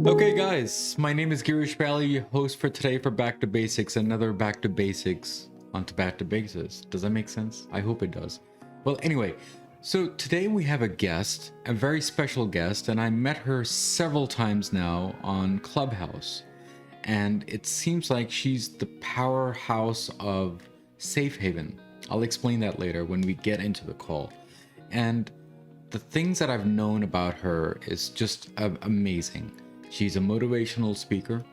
Okay, guys, my name is Girish Bali, host for today for Back to Basics, another Back to Basics onto Back to Basics. Does that make sense? I hope it does. Well, anyway, so today we have a guest, a very special guest, and I met her several times now on Clubhouse. And it seems like she's the powerhouse of Safe Haven. I'll explain that later when we get into the call. And the things that I've known about her is just amazing. She's a motivational speaker.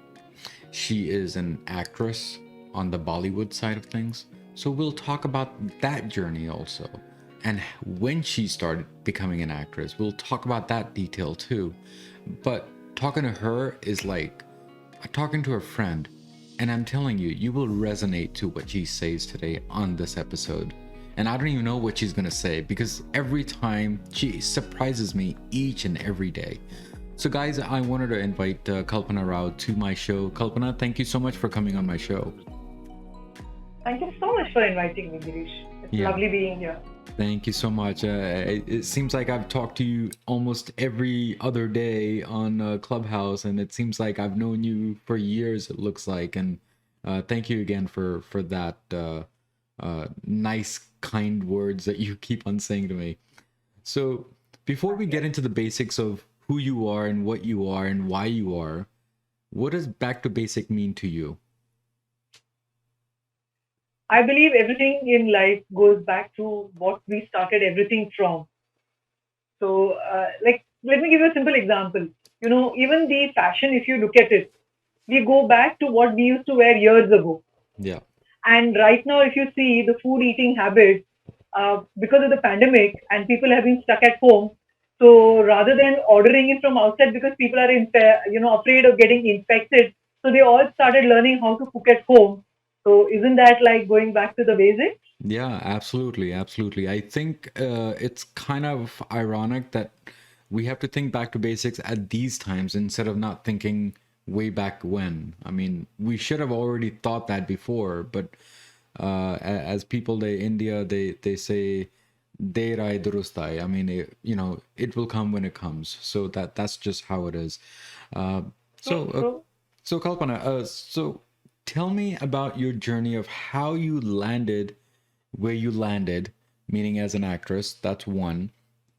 She is an actress on the Bollywood side of things. So we'll talk about that journey also. And when she started becoming an actress, we'll talk about that detail too. But talking to her is like talking to a friend. And I'm telling you, you will resonate to what she says today on this episode. And I don't even know what she's going to say because every time she surprises me each and every day. So guys, I wanted to invite Kalpana Rao to my show. Kalpana, thank you so much for coming on my show. Thank you so much for inviting me, Girish. It's lovely being here. Thank you so much. It seems like I've talked to you almost every other day on Clubhouse, and it seems like I've known you for years, it looks like. And thank you again for that nice, kind words that you keep on saying to me. So before we get into the basics of who you are and what you are and why you are, what does back to basic mean to you? I believe everything in life goes back to what we started everything from. So, let me give you a simple example. Even the fashion, if you look at it, we go back to what we used to wear years ago. Yeah. And right now, if you see the food eating habits, because of the pandemic and people have been stuck at home, so rather than ordering it from outside because people are afraid of getting infected, so they all started learning how to cook at home. So isn't that like going back to the basics? Yeah, absolutely, absolutely. I think it's kind of ironic that we have to think back to basics at these times instead of not thinking way back when. I mean, we should have already thought that before, but as people they India they say der aaye durust aaye. I mean, it will come when it comes. So that's just how it is. Uh, so uh, So so Kalpana, so tell me about your journey of how you landed where you landed, meaning as an actress. That's one.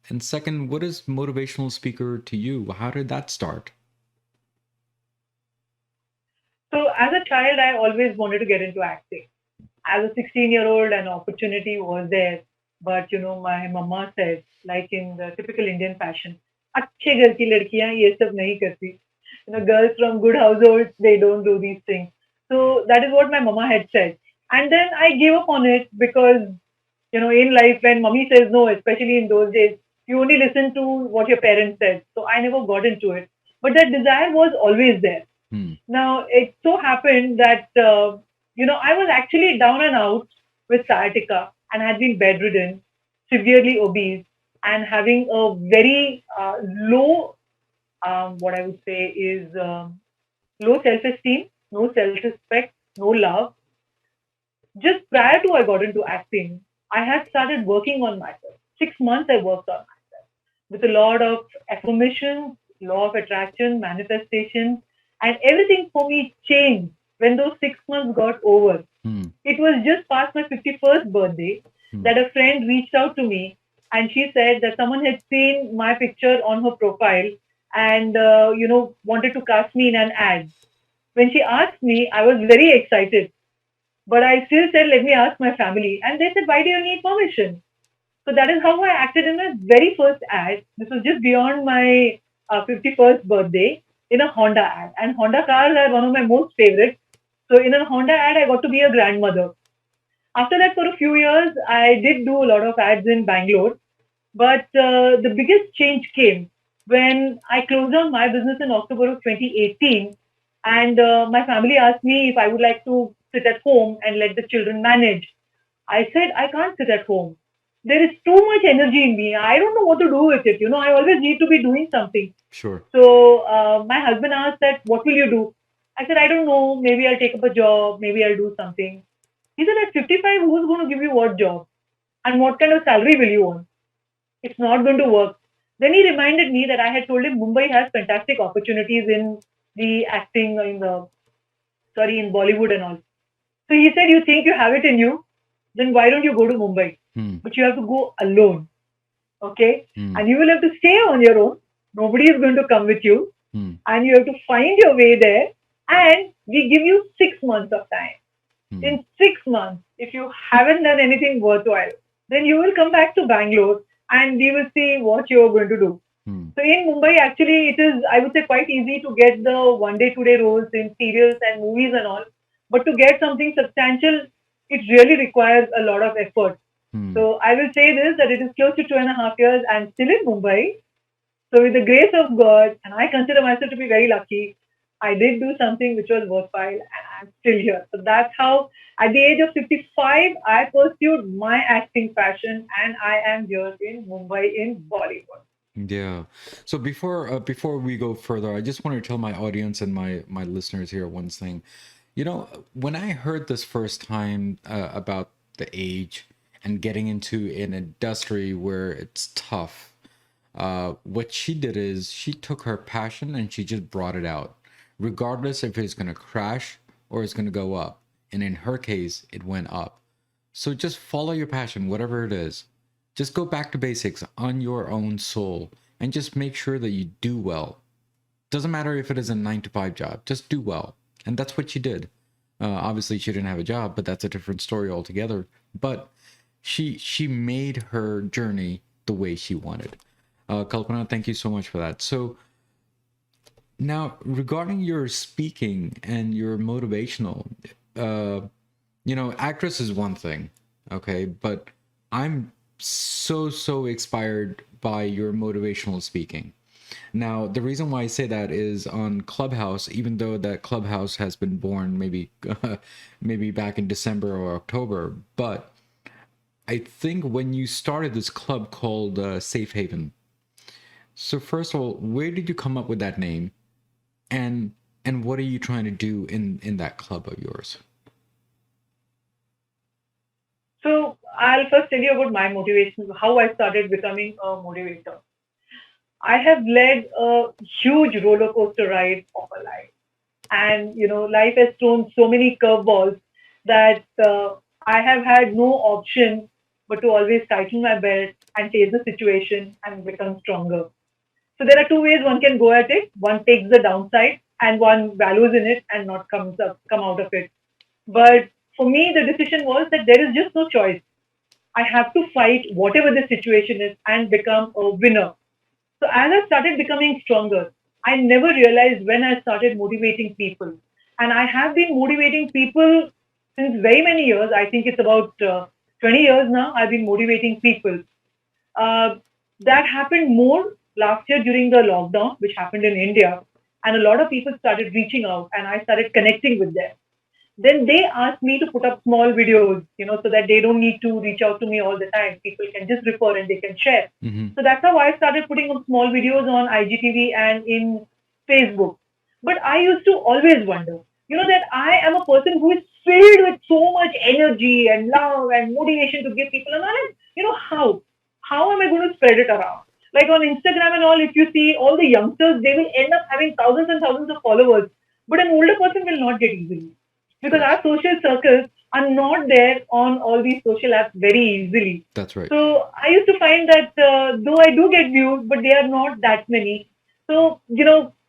And second, what is motivational speaker to you? How did that start? So as a child, I always wanted to get into acting. As a 16-year-old, an opportunity was there, but my mama said, like in the typical Indian fashion, अच्छे घर की लड़कियां ये सब नहीं करती. Girls from good households, they don't do these things. So that is what my mama had said. And then I gave up on it because, in life, when mommy says no, especially in those days, you only listen to what your parents said. So I never got into it. But that desire was always there. Now, it so happened that, I was actually down and out with sciatica and had been bedridden, severely obese, and having a very low, what I would say is low self esteem, no self respect, no love. Just prior to I got into acting, I had started working on myself. 6 months I worked on myself with a lot of affirmations, law of attraction, manifestation, and everything for me changed when those 6 months got over. It was just past my 51st birthday that a friend reached out to me and she said that someone had seen my picture on her profile and, wanted to cast me in an ad. When she asked me, I was very excited, but I still said, let me ask my family. And they said, why do you need permission? So that is how I acted in my very first ad. This was just beyond my 51st birthday in a Honda ad. And Honda cars are one of my most favorites. So in a Honda ad, I got to be a grandmother. After that, for a few years, I did do a lot of ads in Bangalore. But the biggest change came when I closed down my business in October of 2018. And my family asked me if I would like to sit at home and let the children manage. I said, I can't sit at home. There is too much energy in me. I don't know what to do with it. I always need to be doing something. Sure. So my husband asked that, what will you do? I said, I don't know. Maybe I'll take up a job. Maybe I'll do something. He said, at 55, who's going to give you what job? And what kind of salary will you want? It's not going to work. Then he reminded me that I had told him Mumbai has fantastic opportunities in the acting, in Bollywood and all. So he said, you think you have it in you? Then why don't you go to Mumbai? Hmm. But you have to go alone, okay? Hmm. And you will have to stay on your own. Nobody is going to come with you. Hmm. And you have to find your way there. And we give you 6 months of time. Hmm. In 6 months, if you haven't done anything worthwhile, then you will come back to Bangalore and we will see what you are going to do. Hmm. So in Mumbai, actually, it is, I would say, quite easy to get the one day, 2 day roles in serials and movies and all. But to get something substantial, it really requires a lot of effort. Hmm. So I will say this that it is close to 2.5 years and still in Mumbai. So with the grace of God, and I consider myself to be very lucky, I did do something which was worthwhile and I'm still here. So that's how at the age of 55, I pursued my acting passion and I am here in Mumbai in Bollywood. Yeah. So before we go further, I just want to tell my audience and my listeners here one thing. You know, when I heard this first time about the age and getting into an industry where it's tough, what she did is she took her passion and she just brought it out, regardless if it's going to crash or it's going to go up. And in her case, it went up. So just follow your passion, whatever it is. Just go back to basics on your own soul and just make sure that you do well. Doesn't matter if it is a 9 to 5 job, just do well. And that's what she did. Obviously, she didn't have a job, but that's a different story altogether. But she made her journey the way she wanted. Kalpana, thank you so much for that. So now, regarding your speaking and your motivational, uh, actress is one thing, okay, but I'm so inspired by your motivational speaking. Now, the reason why I say that is on Clubhouse, even though that Clubhouse has been born maybe maybe back in December or October, but I think when you started this club called Safe Haven. So first of all, where did you come up with that name, and what are you trying to do in that club of yours? So I'll first tell you about my motivation, how I started becoming a motivator. I have led a huge roller coaster ride of a life. And, life has thrown so many curveballs that I have had no option but to always tighten my belt and face the situation and become stronger. So there are two ways one can go at it. One takes the downside and one values in it and not come out of it. But for me, the decision was that there is just no choice. I have to fight whatever the situation is and become a winner. So as I started becoming stronger, I never realized when I started motivating people. And I have been motivating people since very many years. I think it's about 20 years now. I've been motivating people. Uh, that happened more last year during the lockdown, which happened in India. And a lot of people started reaching out and I started connecting with them. Then they asked me to put up small videos, so that they don't need to reach out to me all the time. People can just refer and they can share. Mm-hmm. So that's how I started putting up small videos on IGTV and in Facebook. But I used to always wonder, that I am a person who is filled with so much energy and love and motivation to give people. And I'm like, how? How am I going to spread it around? Like on Instagram and all, if you see all the youngsters, they will end up having thousands and thousands of followers. But an older person will not get easily because Correct. our social circles are not there on all these social apps very easily. That's right. So I used to find that though I do get views, but they are not that many. So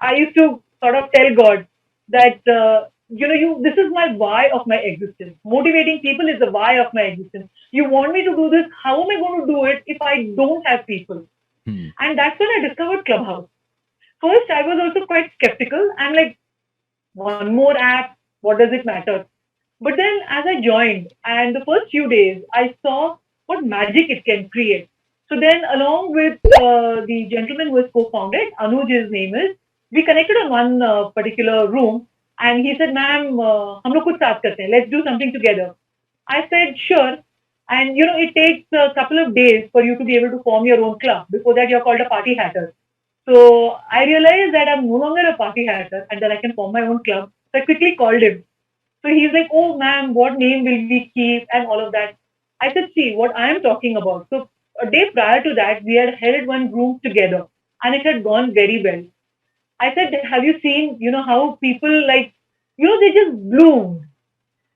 I used to sort of tell God that you this is my why of my existence. Motivating people is the why of my existence. You want me to do this? How am I going to do it if I don't have people? Hmm. And that's when I discovered Clubhouse. First, I was also quite skeptical. I'm like, one more app, what does it matter? But then as I joined, and the first few days, I saw what magic it can create. So then, along with the gentleman who has co-founded, Anuj, his name is, we connected on one particular room, and he said, "Ma'am, हम लोग कुछ साथ करते हैं. Let's do something together." I said, "Sure." And it takes a couple of days for you to be able to form your own club. Before that, you're called a party hatter. So I realized that I'm no longer a party hatter and that I can form my own club. So I quickly called him. So he's like, "Oh, ma'am, what name will we keep?" and all of that. I said, "See, what I am talking about." So a day prior to that, we had held one room together, and it had gone very well. I said, have you seen, how people like, they just bloomed.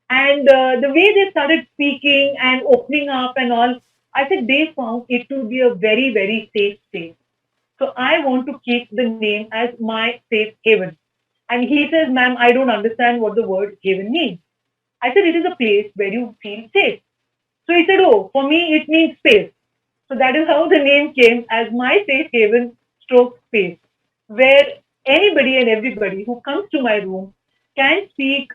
And the way they started speaking and opening up and all, I said they found it to be a very, very safe space. So I want to keep the name as my safe haven. And he says, ma'am, I don't understand what the word haven means. I said, it is a place where you feel safe. So he said, oh, for me, it means space. So that is how the name came as my safe haven stroke space, where anybody and everybody who comes to my room can speak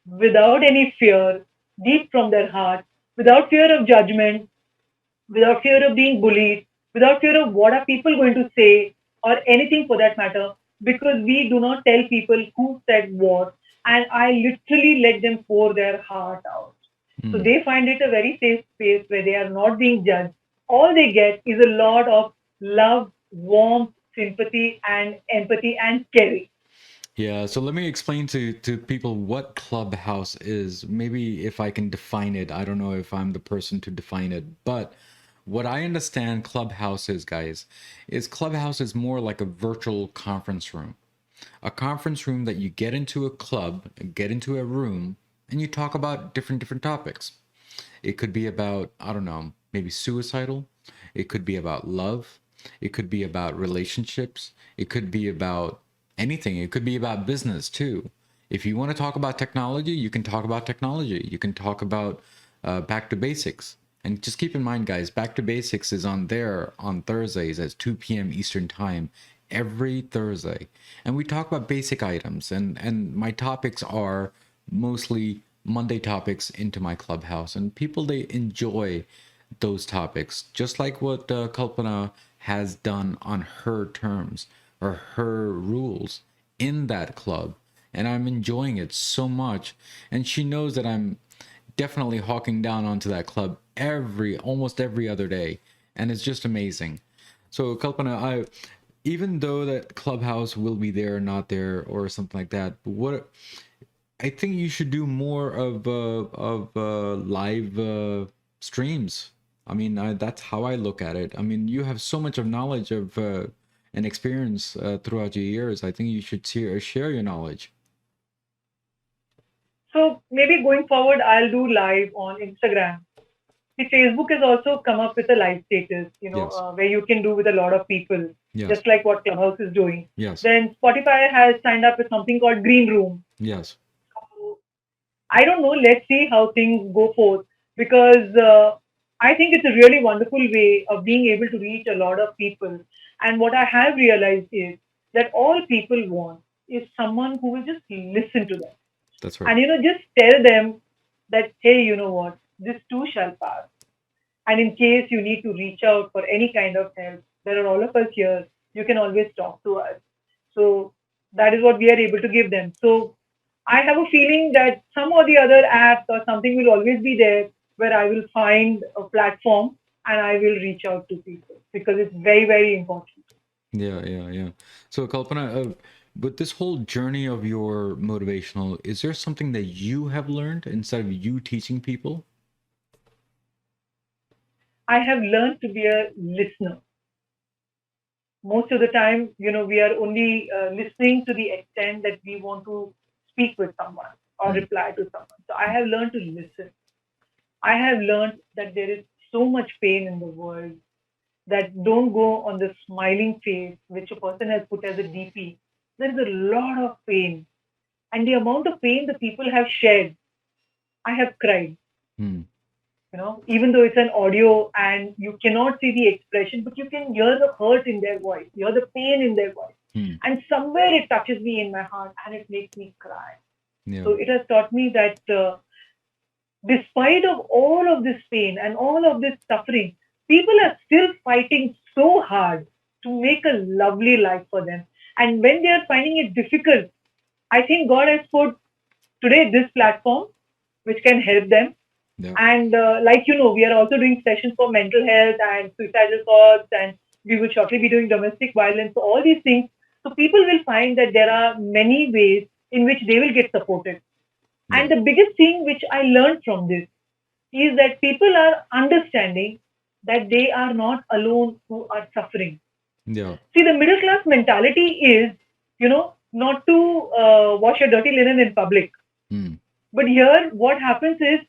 without any fear, deep from their heart, without fear of judgment, without fear of being bullied, without fear of what are people going to say or anything for that matter, because we do not tell people who said what, and I literally let them pour their heart out. So Hmm. they find it a very safe space where they are not being judged. All they get is a lot of love, warmth, sympathy, and empathy and caring. Yeah, so let me explain to people what Clubhouse is. Maybe if I can define it. I don't know if I'm the person to define it, but what I understand Clubhouse is, guys, is Clubhouse is more like a virtual conference room. A conference room that you get into a club, get into a room, and you talk about different topics. It could be about, I don't know, maybe suicidal. It could be about love. It could be about relationships. It could be about anything. It could be about business too. If you want to talk about technology, you can talk about technology. You can talk about back to basics. And just keep in mind, guys, Back to Basics is on there on Thursdays at 2 p.m. Eastern Time every Thursday. And we talk about basic items. And my topics are mostly Monday topics into my clubhouse. And people, they enjoy those topics, just like what Kalpana has done on her terms or her rules in that club. And I'm enjoying it so much. And she knows that I'm definitely hawking down onto that club almost every other day. And it's just amazing. So Kalpana, even though that Clubhouse will be there, not there, or something like that, but what I think you should do more of live streams. I mean, that's how I look at it. I mean, you have so much of knowledge of and experience throughout your years. I think you should share your knowledge. So maybe going forward, I'll do live on Instagram. See, Facebook has also come up with a live status, Yes, where you can do with a lot of people, yes, just like what Clubhouse is doing. yes, Then Spotify has signed up with something called Green Room. yes. So I don't know. Let's see how things go forth, because I think it's a really wonderful way of being able to reach a lot of people. And what I have realized is that all people want is someone who will just listen to them, That's right. and just tell them that, hey, you know what, this too shall pass. And in case you need to reach out for any kind of help, there are all of us here. You can always talk to us. So that is what we are able to give them. So I have a feeling that some or the other apps or something will always be there where I will find a platform and I will reach out to people, because it's very, very important. Yeah, yeah, yeah. So, Kalpana, with this whole journey of your motivational, is there something that you have learned instead of you teaching people? I have learned to be a listener. Most of the time, we are only listening to the extent that we want to speak with someone or Hmm. reply to someone. So I have learned to listen. I have learned that there is so much pain in the world that don't go on the smiling face which a person has put as a DP. There is a lot of pain. And the amount of pain the people have shared, I have cried. Hmm. Even though it's an audio and you cannot see the expression, but you can hear the hurt in their voice, hear the pain in their voice. Hmm. And somewhere it touches me in my heart and it makes me cry. Yeah. So it has taught me that despite of all of this pain and all of this suffering, people are still fighting so hard to make a lovely life for them. And when they are finding it difficult, I think God has put today this platform which can help them. Yeah. And we are also doing sessions for mental health and suicidal thoughts, and we will shortly be doing domestic violence. So all these things. So people will find that there are many ways in which they will get supported. Yeah. And the biggest thing which I learned from this is that people are understanding that they are not alone who are suffering. Yeah. See, the middle class mentality is, not to wash your dirty linen in public. Mm. But here, what happens is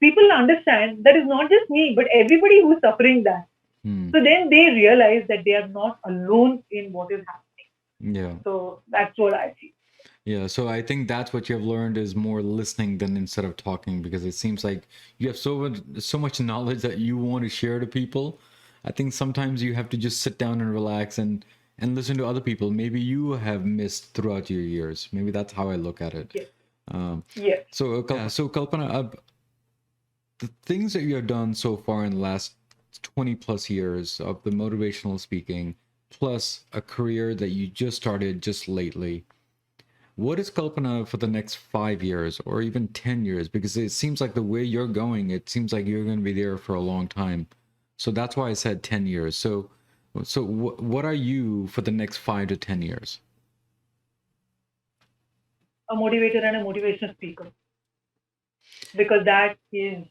people understand that is not just me, but everybody who's suffering that. Mm. So then they realize that they are not alone in what is happening. Yeah. So that's what I feel. Yeah, so I think that's what you've learned is more listening than instead of talking, because it seems like you have so much knowledge that you want to share to people. I think sometimes you have to just sit down and relax and listen to other people. Maybe you have missed throughout your years. Maybe that's how I look at it. Yes. Um, Yes. so Kalpana, the things that you have done so far in the last 20 plus years of the motivational speaking, plus a career that you just started just lately. What is Kalpana for the next 5 years or even 10 years? Because it seems like the way you're going, it seems like you're going to be there for a long time. So that's why I said 10 years. So what are you for the next 5 to 10 years? A motivator and a motivational speaker. Because that is,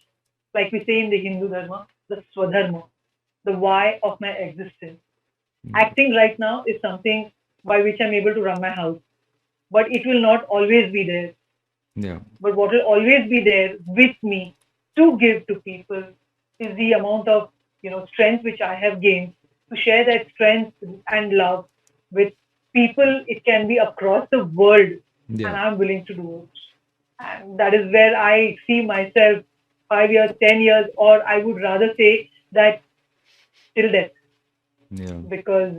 like we say in the Hindu Dharma, the Swadharma, the why of my existence. Acting right now is something by which I'm able to run my house, but it will not always be there. Yeah. But what will always be there with me to give to people is the amount of strength which I have gained to share that strength and love with people. It can be across the world, and Yeah. I'm willing to do it. And that is where I see myself 5 years, 10 years, or I would rather say that till death, Yeah. because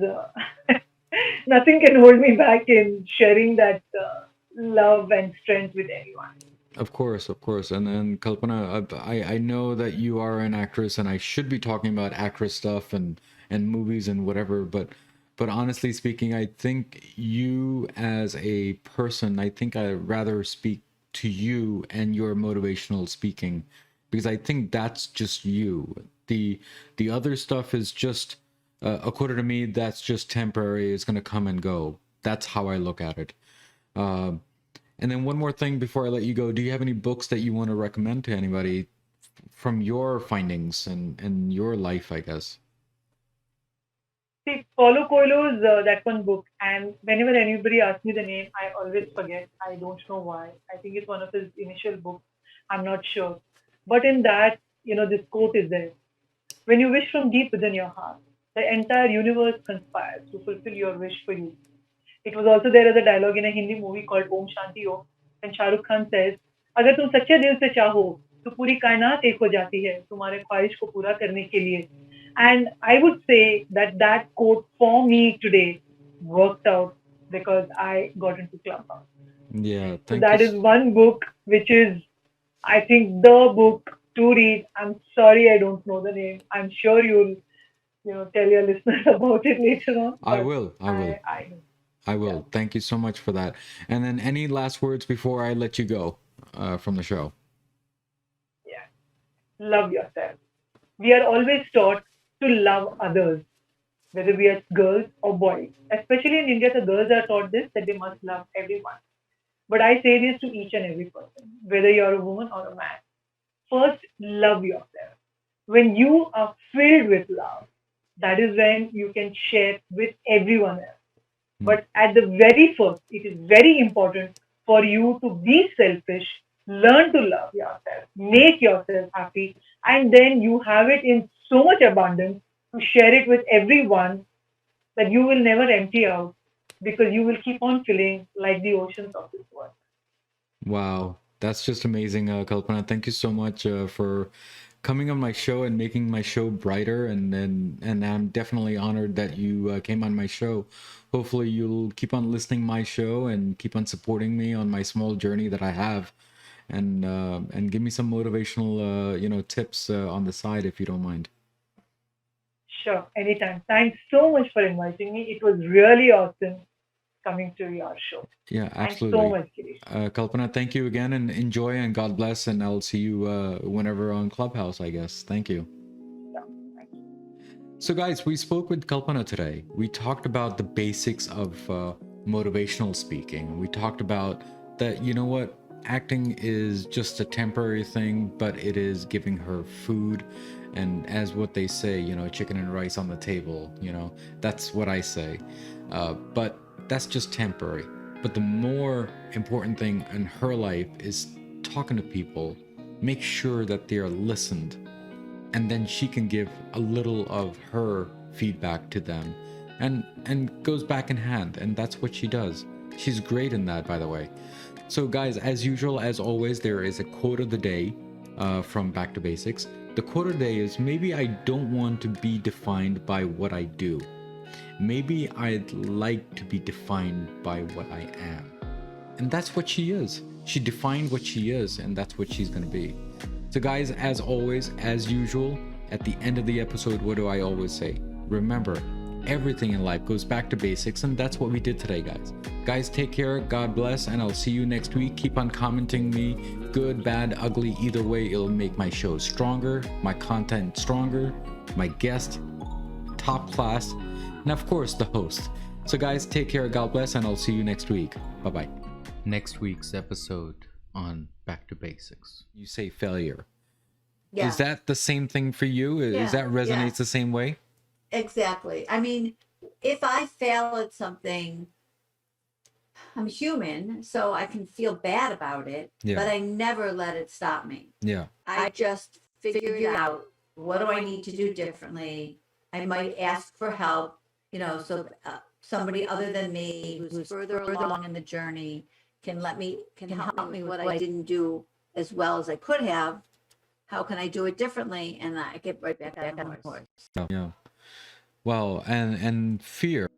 nothing can hold me back in sharing that love and strength with anyone. Of course, of course. And then Kalpana, I know that you are an actress and I should be talking about actress stuff and movies and whatever, but honestly speaking, I think you as a person, I think I'd rather speak to you and your motivational speaking, because I think that's just you. The other stuff is just according to me, that's just temporary. It's going to come and go. That's how I look at it. Um and then one more thing before I let you go, do you have any books that you want to recommend to anybody from your findings and your life, I guess? See, Paulo Coelho's that one book, and whenever anybody asks me the name, I always forget. I don't know why. I think it's one of his initial books. I'm not sure. But in that, this quote is there. When you wish from deep within your heart, the entire universe conspires to fulfill your wish for you. It was also there as a dialogue in a Hindi movie called Om Shanti Om, and Shah Rukh Khan says, अगर तुम सच्चे दिल से चाहो तो पूरी कायनात एक हो जाती है तुम्हारे ख्वाहिश को पूरा करने के लिए. And I would say that that quote for me today worked out because I got into Clubhouse. Yeah, So thank you. that is one book which is, I think, the book to read. I'm sorry I don't know the name. I'm sure you'll, tell your listeners about it later on. I will. I will. I know. I Yeah. will. Thank you so much for that. And then any last words before I let you go from the show? Yeah. Love yourself. We are always taught to love others, whether we are girls or boys. Especially in India, the girls are taught this that they must love everyone. But I say this to each and every person, whether you're a woman or a man. First, love yourself. When you are filled with love, that is when you can share with everyone else. Hmm. But at the very first, it is very important for you to be selfish, learn to love yourself, make yourself happy, and then you have it in so much abundance to share it with everyone that you will never empty out because you will keep on filling like the oceans of this world. Wow, that's just amazing, Kalpana. Thank you so much for coming on my show and making my show brighter. And I'm definitely honored that you came on my show. Hopefully, you'll keep on listening my show and keep on supporting me on my small journey that I have, and give me some motivational tips on the side if you don't mind. Sure, anytime. Thanks so much for inviting me. It was really awesome coming to your show. Yeah, Thanks so absolutely. much, Girish. Kalpana, thank you again and enjoy and God bless. And I'll see you whenever on Clubhouse, I guess. Thank you. Yeah, thank you. So, guys, we spoke with Kalpana today. We talked about the basics of motivational speaking. We talked about that, you know what? acting is just a temporary thing, but it is giving her food. And as what they say, you know, chicken and rice on the table, you know, that's what I say. But that's just temporary. But the more important thing in her life is talking to people, make sure that they are listened, and then she can give a little of her feedback to them, and goes back in hand, and that's what she does. She's great in that, by the way. So guys, as usual, as always, there is a quote of the day from Back to Basics. The quote of the day is, maybe I don't want to be defined by what I do. Maybe I'd like to be defined by what I am. And that's what she is. She defined what she is, and that's what she's going to be. So guys, as always, as usual, at the end of the episode, what do I always say? Remember, everything in life goes back to basics, and that's what we did today, guys. Guys, take care, God bless, and I'll see you next week. Keep on commenting me, good, bad, ugly, either way, it'll make my show stronger, my content stronger, my guest top class, and of course, the host. So guys, take care, God bless, and I'll see you next week. Bye-bye. Next week's episode on Back to Basics. You say failure. Yeah. Is that the same thing for you? Is that resonates the same way? Exactly. I mean, if I fail at something, I'm human, so I can feel bad about it, but I never let it stop me. Yeah. I just figured out, what do I need to do differently? I might ask for help, you know, so somebody other than me who's further along in the journey can help me what I didn't do as well as I could have. How can I do it differently? And I get right back on the horse. Yeah. Well, and fear.